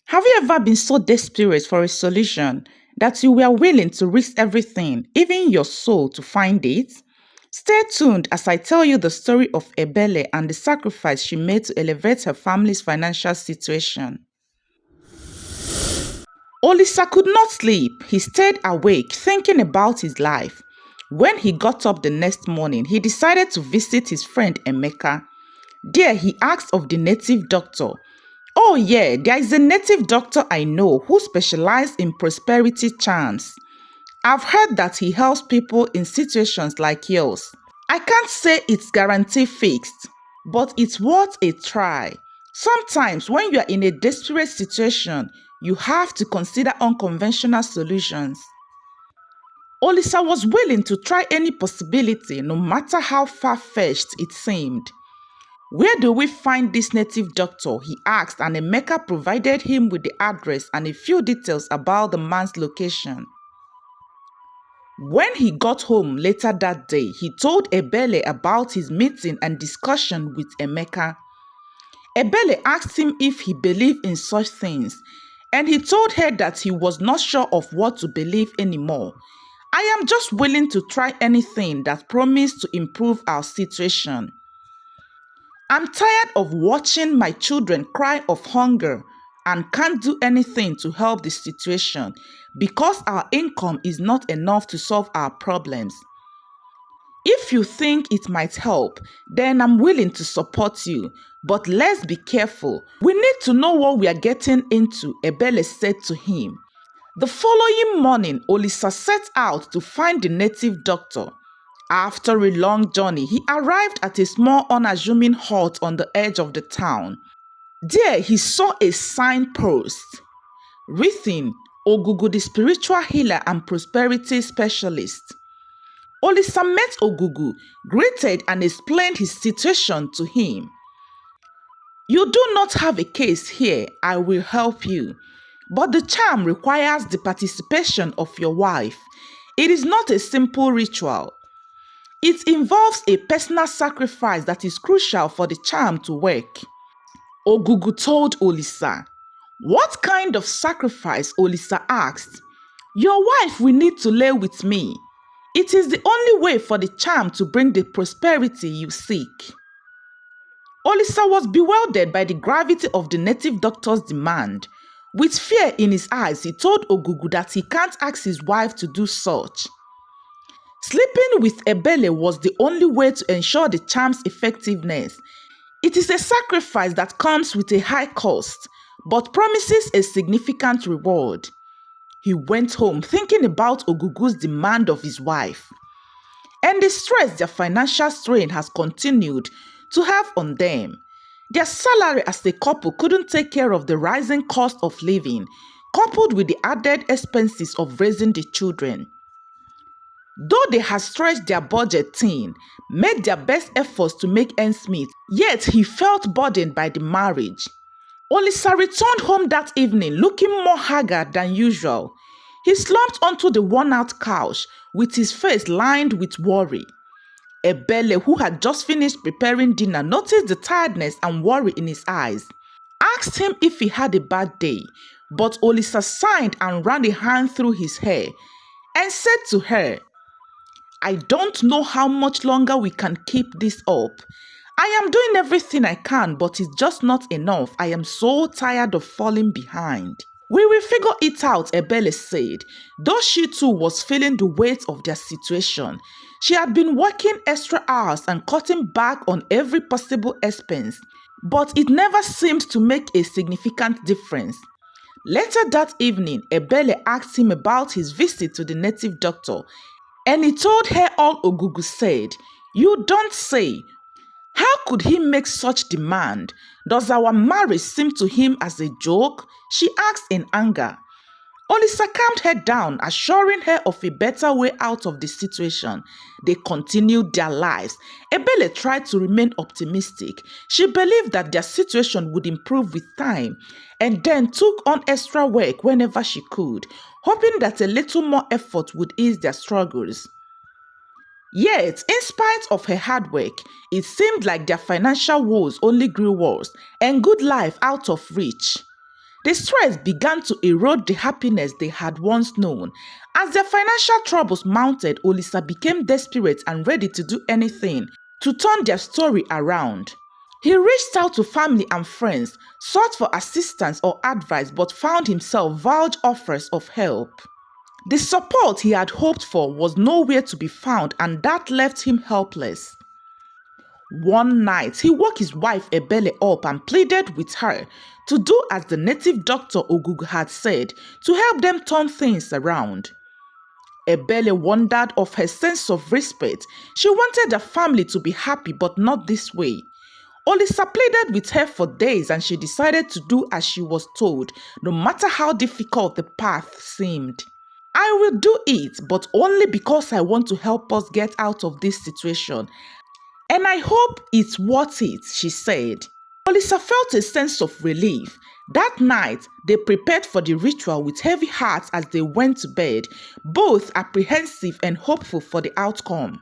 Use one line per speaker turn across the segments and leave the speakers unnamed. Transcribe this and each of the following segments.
Have you ever been so desperate for a solution that you were willing to risk everything, even your soul, to find it? Stay tuned as I tell you the story of Ebele and the sacrifice she made to elevate her family's financial situation. Olisa could not sleep. He stayed awake thinking about his life. When he got up the next morning, he decided to visit his friend Emeka. There he asked of the native doctor. "Oh yeah, there is a native doctor I know who specializes in prosperity charms. I've heard that he helps people in situations like yours. I can't say it's guaranteed fixed, but it's worth a try. Sometimes when you are in a desperate situation, you have to consider unconventional solutions." Olisa was willing to try any possibility, no matter how far-fetched it seemed. "Where do we find this native doctor?" he asked, and Emeka provided him with the address and a few details about the man's location. When he got home later that day, he told Ebele about his meeting and discussion with Emeka. Ebele asked him if he believed in such things, and he told her that he was not sure of what to believe anymore. "I am just willing to try anything that promised to improve our situation. I'm tired of watching my children cry of hunger and can't do anything to help the situation because our income is not enough to solve our problems. If you think it might help, then I'm willing to support you, but let's be careful. We need to know what we are getting into," Ebele said to him. The following morning, Olisa set out to find the native doctor. After a long journey, he arrived at a small unassuming hut on the edge of the town. There, he saw a signpost written, "Ogugu, the spiritual healer and prosperity specialist." Olisa met Ogugu, greeted and explained his situation to him. "You do not have a case here. I will help you. But the charm requires the participation of your wife. It is not a simple ritual. It involves a personal sacrifice that is crucial for the charm to work." Ogugu told Olisa. "What kind of sacrifice?" Olisa asked. "Your wife will need to lay with me. It is the only way for the charm to bring the prosperity you seek." Olisa was bewildered by the gravity of the native doctor's demand. With fear in his eyes, he told Ogugu that he can't ask his wife to do such. Sleeping with Ebele was the only way to ensure the charm's effectiveness. It is a sacrifice that comes with a high cost, but promises a significant reward. He went home thinking about Ogugu's demand of his wife, and the stress their financial strain has continued to have on them. Their salary as a couple couldn't take care of the rising cost of living, coupled with the added expenses of raising the children. Though they had stretched their budget thin, made their best efforts to make ends meet, yet he felt burdened by the marriage. Olisa returned home that evening looking more haggard than usual. He slumped onto the worn-out couch with his face lined with worry. Ebele, who had just finished preparing dinner, noticed the tiredness and worry in his eyes. Asked him if he had a bad day, but Olisa sighed and ran a hand through his hair and said to her, "I don't know how much longer we can keep this up. I am doing everything I can, but it's just not enough. I am so tired of falling behind." "We will figure it out," Ebele said, though she too was feeling the weight of their situation. She had been working extra hours and cutting back on every possible expense, but it never seemed to make a significant difference. Later that evening, Ebele asked him about his visit to the native doctor, and he told her all Ogugu said. "You don't say. How could he make such demand? Does our marriage seem to him as a joke?" she asked in anger. Olisa calmed her down, assuring her of a better way out of the situation. They continued their lives. Ebele tried to remain optimistic. She believed that their situation would improve with time, and then took on extra work whenever she could, hoping that a little more effort would ease their struggles. Yet, in spite of her hard work, it seemed like their financial woes only grew worse and good life out of reach. The stress began to erode the happiness they had once known. As their financial troubles mounted, Olisa became desperate and ready to do anything to turn their story around. He reached out to family and friends, sought for assistance or advice, but found himself vouch offers of help. The support he had hoped for was nowhere to be found, and that left him helpless. One night, he woke his wife Ebele up and pleaded with her to do as the native doctor Ogugu had said to help them turn things around. Ebele wondered of her sense of respect. She wanted the family to be happy, but not this way. Olisa pleaded with her for days, and she decided to do as she was told, no matter how difficult the path seemed. I will do it, but only because I want to help us get out of this situation. And I hope it's worth it, she said. Olisa felt a sense of relief. That night, they prepared for the ritual with heavy hearts as they went to bed, both apprehensive and hopeful for the outcome.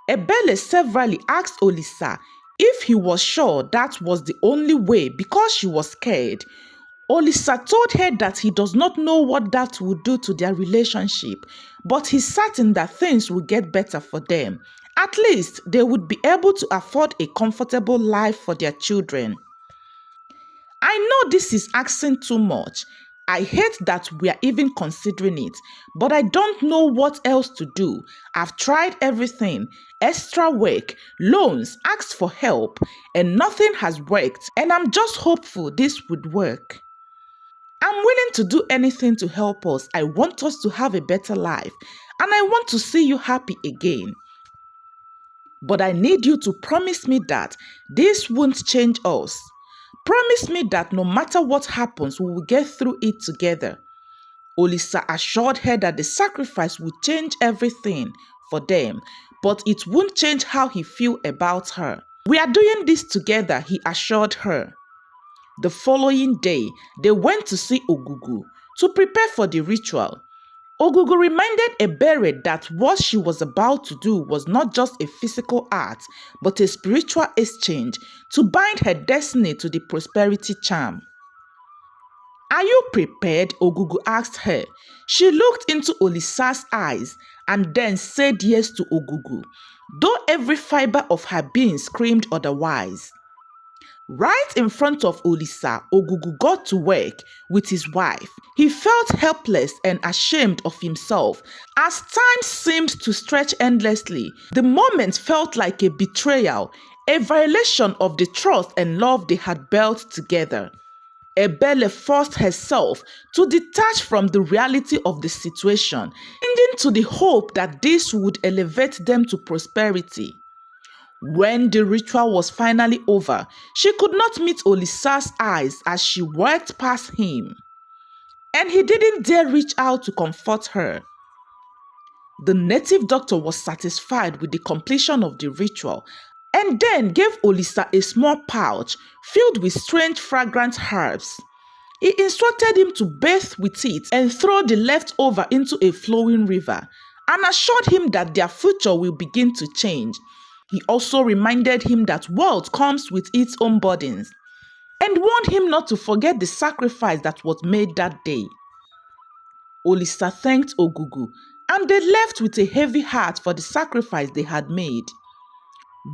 Ebele severally asked Olisa if he was sure that was the only way because she was scared. Olisa told her that he does not know what that would do to their relationship, but he's certain that things will get better for them. At least they would be able to afford a comfortable life for their children. I know this is asking too much. I hate that we are even considering it, but I don't know what else to do. I've tried everything, extra work, loans, asked for help, and nothing has worked, and I'm just hopeful this would work. I'm willing to do anything to help us. I want us to have a better life, and I want to see you happy again. But I need you to promise me that this won't change us. Promise me that no matter what happens, we will get through it together. Olisa assured her that the sacrifice would change everything for them, but it won't change how he feels about her. We are doing this together, he assured her. The following day, they went to see Ogugu to prepare for the ritual. Ogugu reminded Ebere that what she was about to do was not just a physical act, but a spiritual exchange to bind her destiny to the prosperity charm. Are you prepared? Ogugu asked her. She looked into Olisa's eyes and then said yes to Ogugu, though every fiber of her being screamed otherwise. Right in front of Olisa, Ogugu got to work with his wife. He felt helpless and ashamed of himself. As time seemed to stretch endlessly, the moment felt like a betrayal, a violation of the trust and love they had built together. Ebele forced herself to detach from the reality of the situation, clinging to the hope that this would elevate them to prosperity. When the ritual was finally over, she could not meet Olisa's eyes as she walked past him, and he didn't dare reach out to comfort her. The native doctor was satisfied with the completion of the ritual and then gave Olisa a small pouch filled with strange fragrant herbs. He instructed him to bathe with it and throw the leftover into a flowing river, and assured him that their future will begin to change. He also reminded him that wealth comes with its own burdens, and warned him not to forget the sacrifice that was made that day. Olisa thanked Ogugu, and they left with a heavy heart for the sacrifice they had made.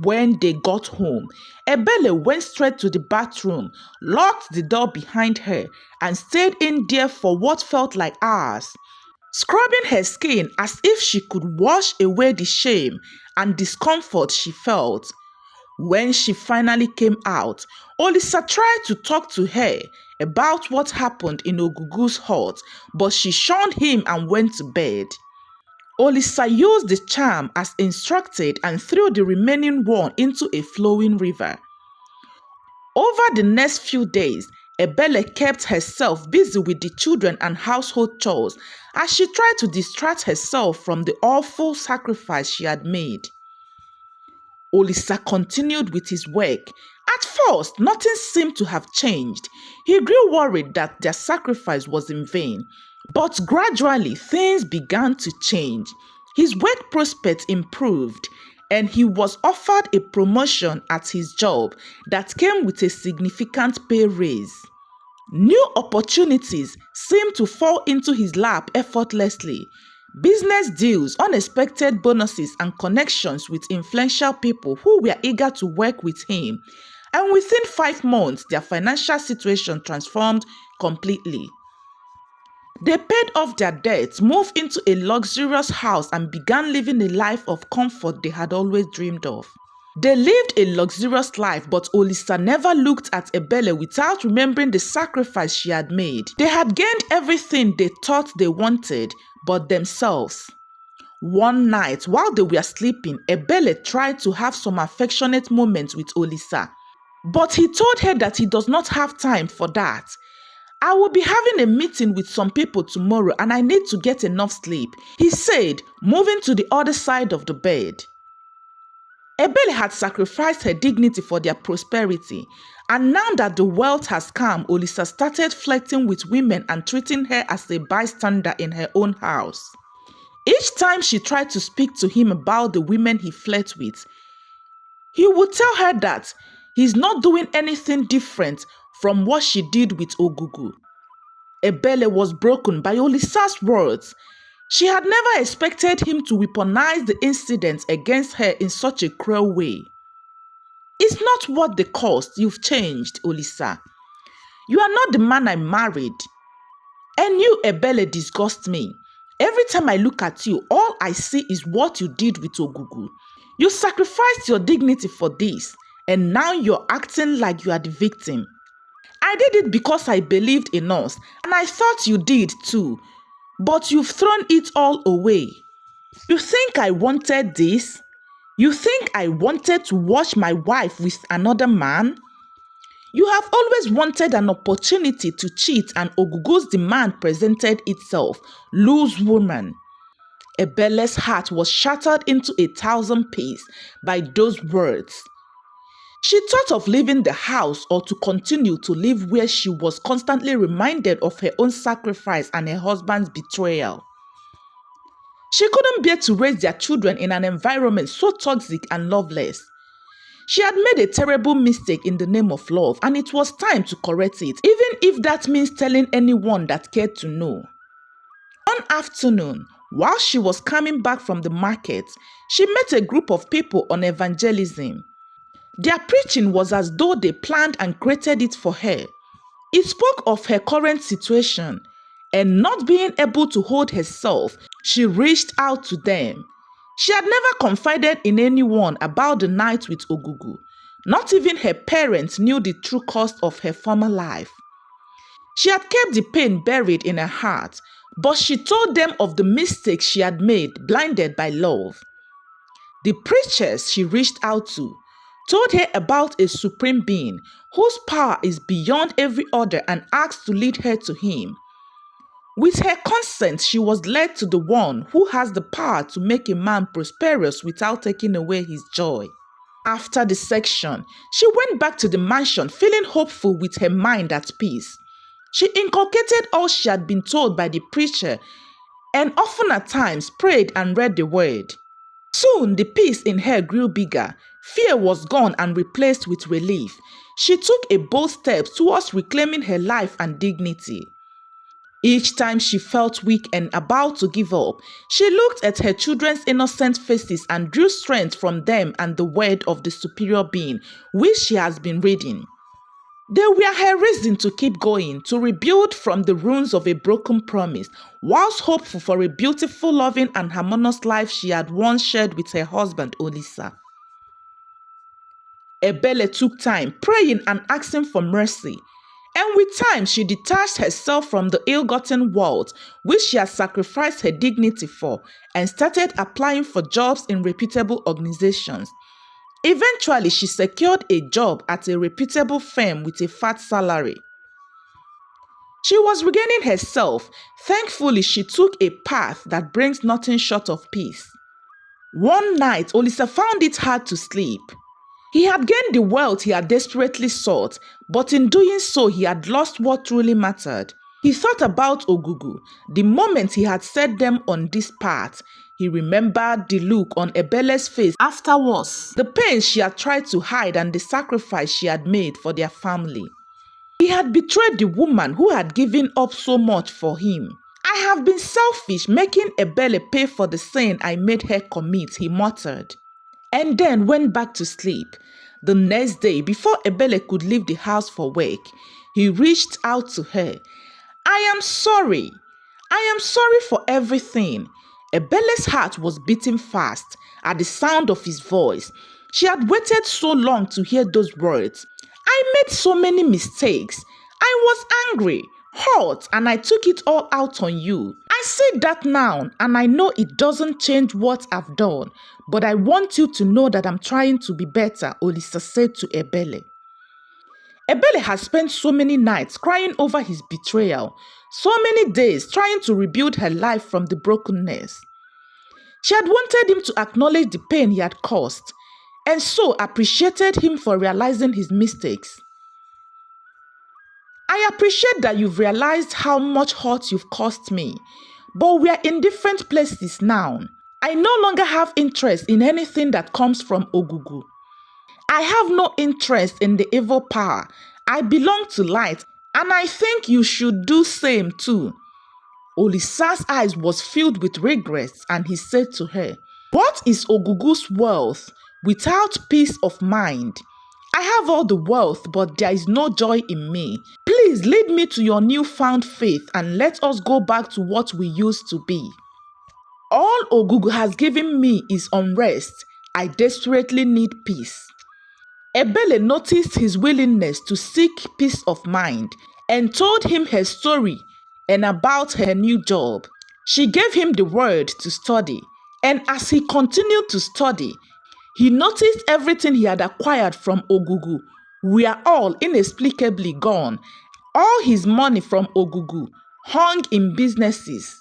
When they got home, Ebele went straight to the bathroom, locked the door behind her, and stayed in there for what felt like hours, scrubbing her skin as if she could wash away the shame and discomfort she felt. When she finally came out, Olisa tried to talk to her about what happened in Ogugu's hut, but she shunned him and went to bed. Olisa used the charm as instructed and threw the remaining one into a flowing river. Over the next few days, Ebele kept herself busy with the children and household chores as she tried to distract herself from the awful sacrifice she had made. Olisa continued with his work. At first, nothing seemed to have changed. He grew worried that their sacrifice was in vain. But gradually, things began to change. His work prospects improved, and he was offered a promotion at his job that came with a significant pay raise. New opportunities seemed to fall into his lap effortlessly. Business deals, unexpected bonuses, and connections with influential people who were eager to work with him. And within 5 months, their financial situation transformed completely. They paid off their debts, moved into a luxurious house, and began living a life of comfort they had always dreamed of. They lived a luxurious life, but Olisa never looked at Ebele without remembering the sacrifice she had made. They had gained everything they thought they wanted, but themselves. One night, while they were sleeping, Ebele tried to have some affectionate moments with Olisa, but he told her that he does not have time for that. I will be having a meeting with some people tomorrow and I need to get enough sleep, he said, moving to the other side of the bed. Ebele had sacrificed her dignity for their prosperity, and now that the wealth has come, Olisa started flirting with women and treating her as a bystander in her own house. Each time she tried to speak to him about the women he flirts with, he would tell her that he's not doing anything different from what she did with Ogugu. Ebele was broken by Olisa's words. She had never expected him to weaponize the incident against her in such a cruel way. It's not what they cost. You've changed, Olisa. You are not the man I married. And you, Ebele, disgust me. Every time I look at you, all I see is what you did with Ogugu. You sacrificed your dignity for this, and now you're acting like you are the victim. I did it because I believed in us, and I thought you did too, but you've thrown it all away. You think I wanted this? You think I wanted to watch my wife with another man? You have always wanted an opportunity to cheat, and Ogugu's demand presented itself. Lose woman. Ebele's heart was shattered into 1,000 pieces by those words. She thought of leaving the house or to continue to live where she was constantly reminded of her own sacrifice and her husband's betrayal. She couldn't bear to raise their children in an environment so toxic and loveless. She had made a terrible mistake in the name of love, and it was time to correct it, even if that means telling anyone that cared to know. One afternoon, while she was coming back from the market, she met a group of people on evangelism. Their preaching was as though they planned and created it for her. It spoke of her current situation, and not being able to hold herself, she reached out to them. She had never confided in anyone about the night with Ogugu. Not even her parents knew the true cost of her former life. She had kept the pain buried in her heart, but she told them of the mistakes she had made, blinded by love. The preachers she reached out to told her about a supreme being whose power is beyond every other and asked to lead her to him. With her consent, she was led to the one who has the power to make a man prosperous without taking away his joy. After the section, she went back to the mansion feeling hopeful with her mind at peace. She inculcated all she had been told by the preacher and often at times prayed and read the word. Soon the peace in her grew bigger. Fear was gone and replaced with relief. She took a bold step towards reclaiming her life and dignity. Each time she felt weak and about to give up, she looked at her children's innocent faces and drew strength from them and the word of the superior being, which she has been reading. They were her reason to keep going, to rebuild from the ruins of a broken promise, whilst hopeful for a beautiful, loving and harmonious life she had once shared with her husband Olisa. Ebele took time, praying and asking for mercy. And with time, she detached herself from the ill-gotten wealth which she had sacrificed her dignity for and started applying for jobs in reputable organizations. Eventually, she secured a job at a reputable firm with a fat salary. She was regaining herself. Thankfully, she took a path that brings nothing short of peace. One night, Olisa found it hard to sleep. He had gained the wealth he had desperately sought, but in doing so, he had lost what truly mattered. He thought about Ogugu, the moment he had set them on this path. He remembered the look on Ebele's face afterwards, the pain she had tried to hide and the sacrifice she had made for their family. He had betrayed the woman who had given up so much for him. I have been selfish, making Ebele pay for the sin I made her commit, he muttered, and then went back to sleep. The next day, before Ebele could leave the house for work, he reached out to her. I am sorry. I am sorry for everything. Ebele's heart was beating fast at the sound of his voice. She had waited so long to hear those words. I made so many mistakes. I was angry, hurt, and I took it all out on you. I say that now, and I know it doesn't change what I've done, but I want you to know that I'm trying to be better, Olisa said to Ebele. Ebele has spent so many nights crying over his betrayal, so many days trying to rebuild her life from the brokenness. She had wanted him to acknowledge the pain he had caused, and so appreciated him for realizing his mistakes. I appreciate that you've realized how much hurt you've caused me, but we are in different places now. I no longer have interest in anything that comes from Ogugu. I have no interest in the evil power. I belong to light, and I think you should do same too. Olisa's eyes was filled with regrets, and he said to her, what is Ogugu's wealth without peace of mind? I have all the wealth, but there is no joy in me. Please lead me to your newfound faith and let us go back to what we used to be. All Ogugu has given me is unrest. I desperately need peace. Ebele noticed his willingness to seek peace of mind and told him her story and about her new job. She gave him the word to study, and as he continued to study, he noticed everything he had acquired from Ogugu were all inexplicably gone. All his money from Ogugu hung in businesses.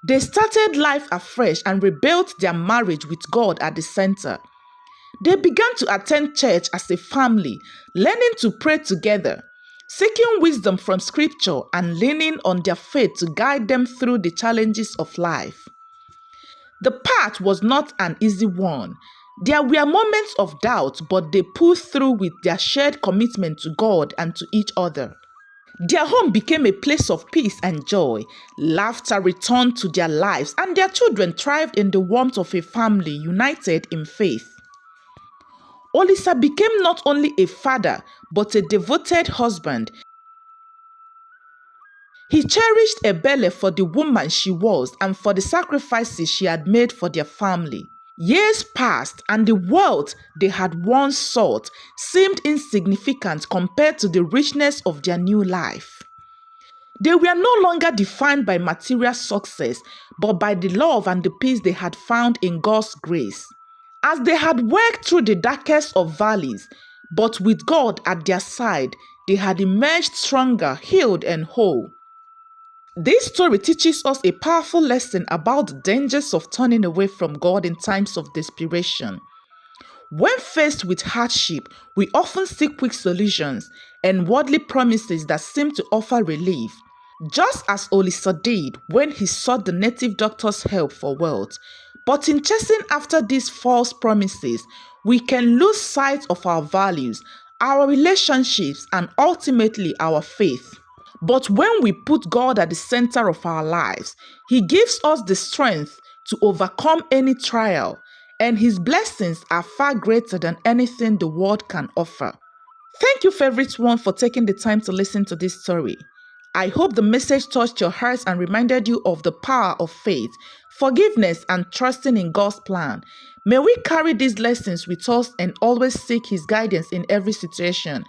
They started life afresh and rebuilt their marriage with God at the center. They began to attend church as a family, learning to pray together, seeking wisdom from scripture and leaning on their faith to guide them through the challenges of life. The path was not an easy one. There were moments of doubt, but they pulled through with their shared commitment to God and to each other. Their home became a place of peace and joy. Laughter returned to their lives, and their children thrived in the warmth of a family united in faith. Olisa became not only a father, but a devoted husband. He cherished Ebele for the woman she was and for the sacrifices she had made for their family. Years passed, and the wealth they had once sought seemed insignificant compared to the richness of their new life. They were no longer defined by material success, but by the love and the peace they had found in God's grace. As they had worked through the darkest of valleys, but with God at their side, they had emerged stronger, healed, and whole. This story teaches us a powerful lesson about the dangers of turning away from God in times of desperation. When faced with hardship, we often seek quick solutions and worldly promises that seem to offer relief, just as Olisa did when he sought the native doctor's help for wealth. But in chasing after these false promises, we can lose sight of our values, our relationships, and ultimately our faith. But when we put God at the center of our lives, He gives us the strength to overcome any trial, and His blessings are far greater than anything the world can offer. Thank you, favorite one, for taking the time to listen to this story. I hope the message touched your hearts and reminded you of the power of faith, forgiveness, and trusting in God's plan. May we carry these lessons with us and always seek His guidance in every situation.